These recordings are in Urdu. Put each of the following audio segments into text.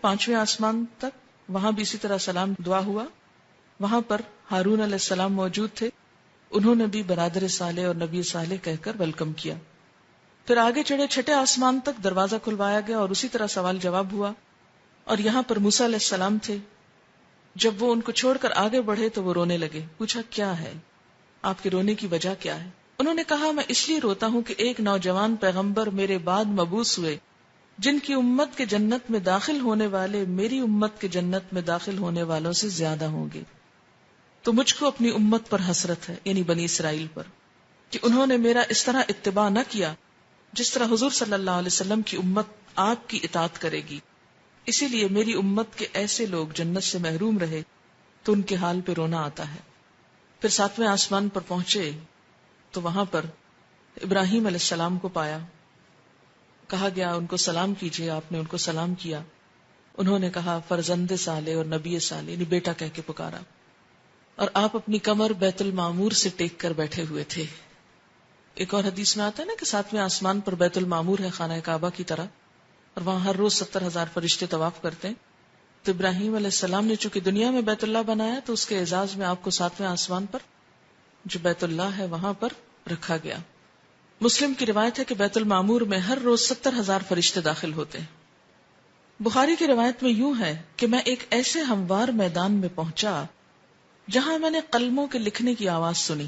5ویں آسمان تک، وہاں بھی اسی طرح سلام دعا ہوا. وہاں پر ہارون علیہ السلام موجود تھے، انہوں نے بھی برادر صالح اور نبی صالح کہہ کر ویلکم کیا. پھر آگے چڑھے 6 آسمان تک، دروازہ کھلوایا گیا اور اسی طرح سوال جواب ہوا. اور یہاں پر موسیٰ علیہ السلام تھے. جب وہ ان کو چھوڑ کر آگے بڑھے تو وہ رونے لگے. پوچھا کیا ہے، آپ کے رونے کی وجہ کیا ہے؟ انہوں نے کہا میں اس لیے روتا ہوں کہ ایک نوجوان پیغمبر میرے بعد مبعوث ہوئے جن کی امت کے جنت میں داخل ہونے والے میری امت کے جنت میں داخل ہونے والوں سے زیادہ ہوں گے. تو مجھ کو اپنی امت پر حسرت ہے، یعنی بنی اسرائیل پر، کہ انہوں نے میرا اس طرح اتباع نہ کیا جس طرح حضور صلی اللہ علیہ وسلم کی امت آپ کی اطاعت کرے گی. اسی لیے میری امت کے ایسے لوگ جنت سے محروم رہے تو ان کے حال پہ رونا آتا ہے. پھر 7ویں آسمان پر پہنچے تو وہاں پر ابراہیم علیہ السلام کو پایا. کہا گیا ان کو سلام کیجیے. آپ نے ان کو سلام کیا. انہوں نے کہا فرزند صالح اور نبی صالح، یعنی بیٹا کہہ کے پکارا. اور آپ اپنی کمر بیت المعمور سے ٹیک کر بیٹھے ہوئے تھے. ایک اور حدیث میں آتا ہے نا کہ 7ویں آسمان پر بیت المعمور ہے، خانہ کعبہ کی طرح، اور وہاں ہر روز 70,000 فرشتے طواف کرتے ہیں. تو ابراہیم علیہ السلام نے چونکہ دنیا میں بیت اللہ بنایا تو اس کے اعزاز میں آپ کو 7ویں آسمان پر جو بیت اللہ ہے وہاں پر رکھا گیا. مسلم کی روایت ہے کہ بیت المعمور میں ہر روز 70,000 فرشتے داخل ہوتے ہیں. بخاری کی روایت میں یوں ہے کہ میں ایک ایسے ہموار میدان میں پہنچا جہاں میں نے قلموں کے لکھنے کی آواز سنی.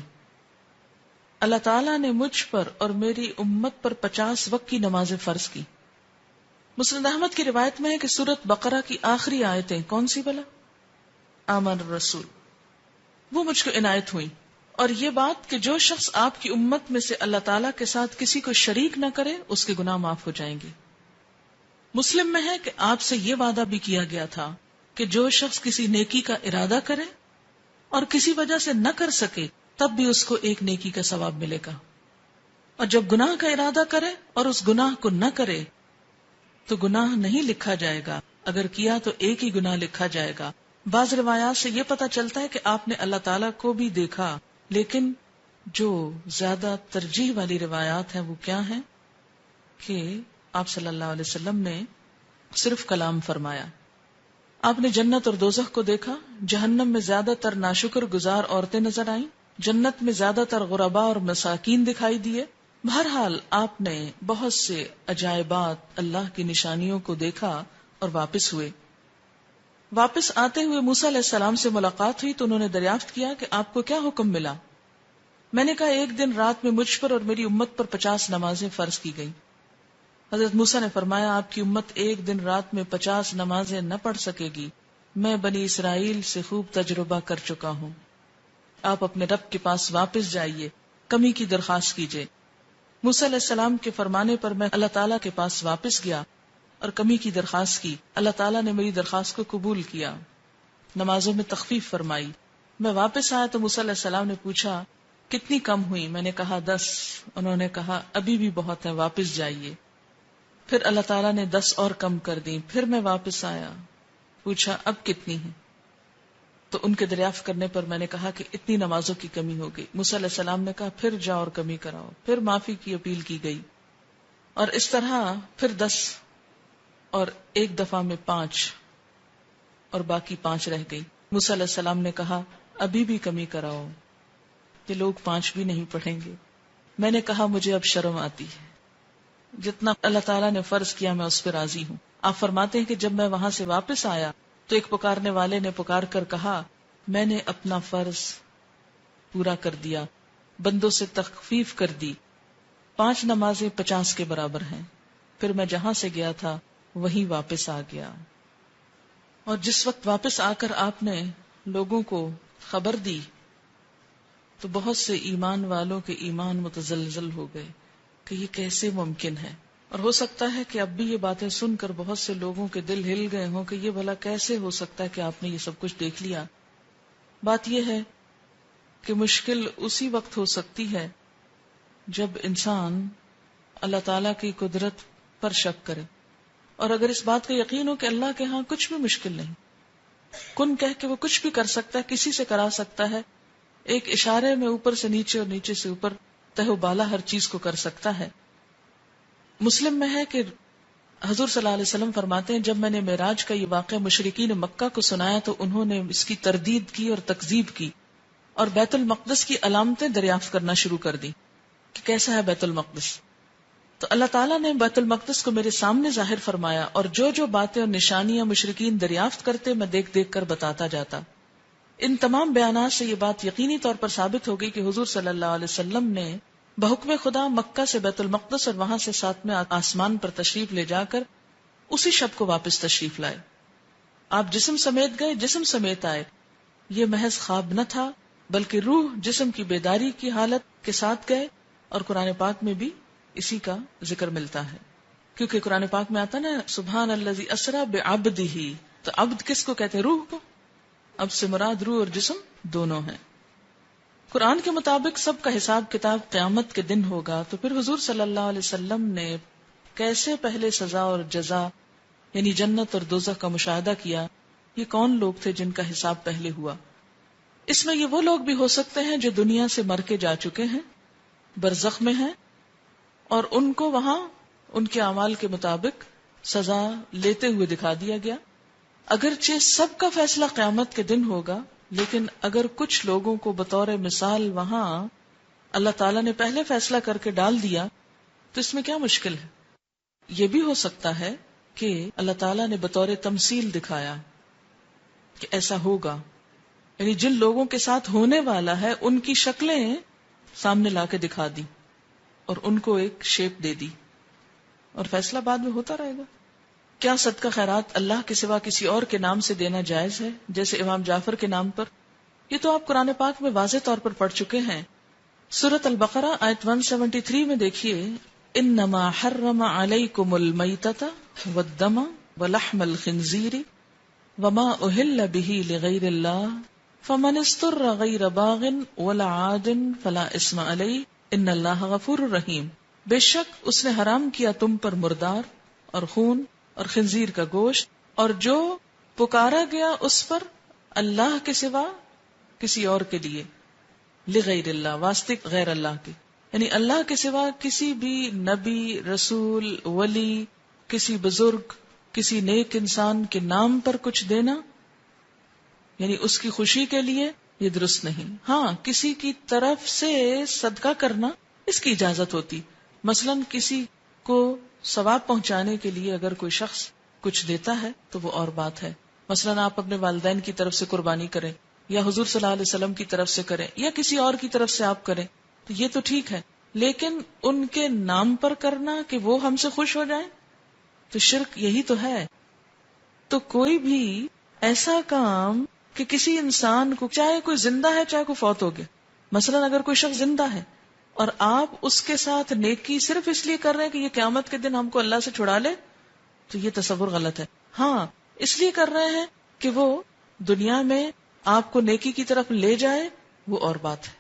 اللہ تعالیٰ نے مجھ پر اور میری امت پر 50 وقت کی نمازیں فرض کی. مسند احمد کی روایت میں ہے کہ سورۃ بقرہ کی آخری آیتیں کون سی بلا؟ آمن الرسول، وہ مجھ کو عنایت ہوئی. اور یہ بات کہ جو شخص آپ کی امت میں سے اللہ تعالیٰ کے ساتھ کسی کو شریک نہ کرے اس کے گناہ معاف ہو جائیں گے. مسلم میں ہے کہ آپ سے یہ وعدہ بھی کیا گیا تھا کہ جو شخص کسی نیکی کا ارادہ کرے اور کسی وجہ سے نہ کر سکے تب بھی اس کو ایک نیکی کا ثواب ملے گا، اور جب گناہ کا ارادہ کرے اور اس گناہ کو نہ کرے تو گناہ نہیں لکھا جائے گا، اگر کیا تو ایک ہی گناہ لکھا جائے گا. بعض روایات سے یہ پتہ چلتا ہے کہ آپ نے اللہ تعالیٰ کو بھی دیکھا، لیکن جو زیادہ ترجیح والی روایات ہیں وہ کیا ہیں کہ آپ صلی اللہ علیہ وسلم نے صرف کلام فرمایا. آپ نے جنت اور دوزخ کو دیکھا. جہنم میں زیادہ تر ناشکر گزار عورتیں نظر آئیں، جنت میں زیادہ تر غرباء اور مساکین دکھائی دیے. بہرحال آپ نے بہت سے عجائبات، اللہ کی نشانیوں کو دیکھا اور واپس ہوئے. واپس آتے ہوئے موسیٰ علیہ السلام سے ملاقات ہوئی تو انہوں نے دریافت کیا کہ آپ کو کیا حکم ملا؟ میں نے کہا ایک دن رات میں مجھ پر اور میری امت پر 50 نمازیں فرض کی گئیں. حضرت موسیٰ نے فرمایا آپ کی امت ایک دن رات میں 50 نمازیں نہ پڑھ سکے گی. میں بنی اسرائیل سے خوب تجربہ کر چکا ہوں. آپ اپنے رب کے پاس واپس جائیے، کمی کی درخواست کیجیے. موسیٰ علیہ السلام کے فرمانے پر میں اللہ تعالیٰ کے پاس واپس گیا اور کمی کی درخواست کی. اللہ تعالیٰ نے میری درخواست کو قبول کیا، نمازوں میں تخفیف فرمائی. میں واپس آیا تو موسیٰ علیہ السلام نے پوچھا کتنی کم ہوئی؟ میں نے کہا 10. انہوں نے کہا ابھی بھی بہت ہے، واپس جائیے. پھر اللہ تعالیٰ نے 10 اور کم کر دی. پھر میں واپس آیا، پوچھا اب کتنی ہیں؟ تو ان کے دریافت کرنے پر میں نے کہا کہ اتنی نمازوں کی کمی ہو گئی. موسیٰ علیہ السلام نے کہا پھر جاؤ اور کمی کراؤ. پھر معافی کی اپیل کی گئی اور اس طرح پھر 10 اور ایک دفعہ میں 5 اور باقی 5 رہ گئی. موسیٰ علیہ السلام نے کہا ابھی بھی کمی کراؤ، یہ لوگ 5 بھی نہیں پڑھیں گے. میں نے کہا مجھے اب شرم آتی ہے، جتنا اللہ تعالیٰ نے فرض کیا میں اس پہ راضی ہوں. آپ فرماتے ہیں کہ جب میں وہاں سے واپس آیا تو ایک پکارنے والے نے پکار کر کہا میں نے اپنا فرض پورا کر دیا، بندوں سے تخفیف کر دی. 5 نمازیں 50 کے برابر ہیں. پھر میں جہاں سے گیا تھا وہیں واپس آ گیا. اور جس وقت واپس آ کر آپ نے لوگوں کو خبر دی تو بہت سے ایمان والوں کے ایمان متزلزل ہو گئے کہ یہ کیسے ممکن ہے. اور ہو سکتا ہے کہ اب بھی یہ باتیں سن کر بہت سے لوگوں کے دل ہل گئے ہوں کہ یہ بھلا کیسے ہو سکتا ہے کہ آپ نے یہ سب کچھ دیکھ لیا. بات یہ ہے کہ مشکل اسی وقت ہو سکتی ہے جب انسان اللہ تعالی کی قدرت پر شک کرے، اور اگر اس بات کا یقین ہو کہ اللہ کے ہاں کچھ بھی مشکل نہیں، کن کہہ کے وہ کچھ بھی کر سکتا ہے، کسی سے کرا سکتا ہے، ایک اشارے میں اوپر سے نیچے اور نیچے سے اوپر تہ و بالا ہر چیز کو کر سکتا ہے. مسلم میں ہے کہ حضور صلی اللہ علیہ وسلم فرماتے ہیں جب میں نے معراج کا یہ واقعہ مشرکین مکہ کو سنایا تو انہوں نے اس کی تردید کی اور تکذیب کی اور بیت المقدس کی علامتیں دریافت کرنا شروع کر دی کہ کیسا ہے بیت المقدس. تو اللہ تعالیٰ نے بیت المقدس کو میرے سامنے ظاہر فرمایا اور جو جو باتیں اور نشانیاں مشرکین دریافت کرتے میں دیکھ دیکھ کر بتاتا جاتا. ان تمام بیانات سے یہ بات یقینی طور پر ثابت ہو گئی کہ حضور صلی اللہ علیہ وسلم نے بحکم خدا مکہ سے بیت المقدس اور وہاں سے ساتویں آسمان پر تشریف لے جا کر اسی شب کو واپس تشریف لائے. آپ جسم سمیت گئے، جسم سمیت آئے. یہ محض خواب نہ تھا بلکہ روح جسم کی بیداری کی حالت کے ساتھ گئے. اور قرآن پاک میں بھی اسی کا ذکر ملتا ہے، کیونکہ قرآن پاک میں آتا نا سبحان الذی اسری بعبدہ، تو عبد کس کو کہتے ہیں؟ روح کو. اب سے مراد روح اور جسم دونوں ہیں. قرآن کے مطابق سب کا حساب کتاب قیامت کے دن ہوگا. تو پھر حضور صلی اللہ علیہ وسلم نے کیسے پہلے سزا اور جزا یعنی جنت اور دوزخ کا مشاہدہ کیا؟ یہ کون لوگ تھے جن کا حساب پہلے ہوا؟ اس میں یہ وہ لوگ بھی ہو سکتے ہیں جو دنیا سے مر کے جا چکے ہیں، برزخ میں ہیں، اور ان کو وہاں ان کے اعمال کے مطابق سزا لیتے ہوئے دکھا دیا گیا. اگرچہ سب کا فیصلہ قیامت کے دن ہوگا، لیکن اگر کچھ لوگوں کو بطور مثال وہاں اللہ تعالیٰ نے پہلے فیصلہ کر کے ڈال دیا تو اس میں کیا مشکل ہے؟ یہ بھی ہو سکتا ہے کہ اللہ تعالیٰ نے بطور تمثیل دکھایا کہ ایسا ہوگا، یعنی جن لوگوں کے ساتھ ہونے والا ہے ان کی شکلیں سامنے لا کے دکھا دی اور ان کو ایک شیپ دے دی، اور فیصلہ بعد میں ہوتا رہے گا. کیا صدقہ خیرات اللہ کے سوا کسی اور کے نام سے دینا جائز ہے، جیسے امام جعفر کے نام پر؟ یہ تو آپ قرآن پاک میں واضح طور پر پڑھ چکے ہیں. سورۃ البقرہ آیت 173 میں دیکھیے، انما حرم علیکم المیتۃ والدم ولحم الخنزیر وما اہل بہ لغیر اللہ فمن اضطر غیر باغ ولا عاد فلا اثم علیہ ان اللہ غفور الرحیم. بے شک اس نے حرام کیا تم پر مردار اور خون اور خنزیر کا گوشت اور جو پکارا گیا اس پر اللہ کے سوا کسی اور کے لیے، لغیر اللہ واسطے غیر اللہ کے، یعنی اللہ کے سوا کسی بھی نبی، رسول، ولی، کسی بزرگ، کسی نیک انسان کے نام پر کچھ دینا یعنی اس کی خوشی کے لیے یہ درست نہیں. ہاں کسی کی طرف سے صدقہ کرنا اس کی اجازت ہوتی، مثلا کسی کو ثواب پہنچانے کے لیے اگر کوئی شخص کچھ دیتا ہے تو وہ اور بات ہے. مثلا آپ اپنے والدین کی طرف سے قربانی کریں یا حضور صلی اللہ علیہ وسلم کی طرف سے کریں یا کسی اور کی طرف سے آپ کریں تو یہ تو ٹھیک ہے، لیکن ان کے نام پر کرنا کہ وہ ہم سے خوش ہو جائیں تو شرک یہی تو ہے. تو کوئی بھی ایسا کام کہ کسی انسان کو، چاہے کوئی زندہ ہے چاہے کوئی فوت ہو گیا، مثلا اگر کوئی شخص زندہ ہے اور آپ اس کے ساتھ نیکی صرف اس لیے کر رہے ہیں کہ یہ قیامت کے دن ہم کو اللہ سے چھڑا لے تو یہ تصور غلط ہے. ہاں اس لیے کر رہے ہیں کہ وہ دنیا میں آپ کو نیکی کی طرف لے جائے، وہ اور بات ہے.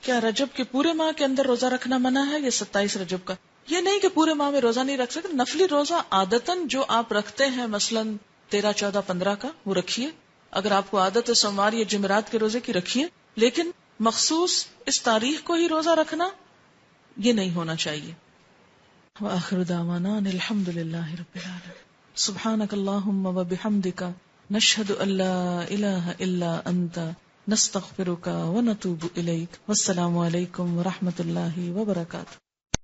کیا رجب کے پورے ماہ کے اندر روزہ رکھنا منع ہے یا 27 رجب کا؟ یہ نہیں کہ پورے ماہ میں روزہ نہیں رکھ سکتے، نفلی روزہ عادتاً جو آپ رکھتے ہیں مثلا 13، 14، 15 کا وہ رکھیے. اگر آپ کو عادت ہے سوموار یا جمعرات کے روزے کی رکھیے، لیکن مخصوص اس تاریخ کو ہی روزہ رکھنا یہ نہیں ہونا چاہیے. وآخر دعوانا ان الحمد للہ رب العالمین. سبحانک اللہم وبحمدک نشہد ان لا الہ الا انت نستغفرک ونتوب الیک. والسلام علیکم ورحمۃ اللہ وبرکاتہ.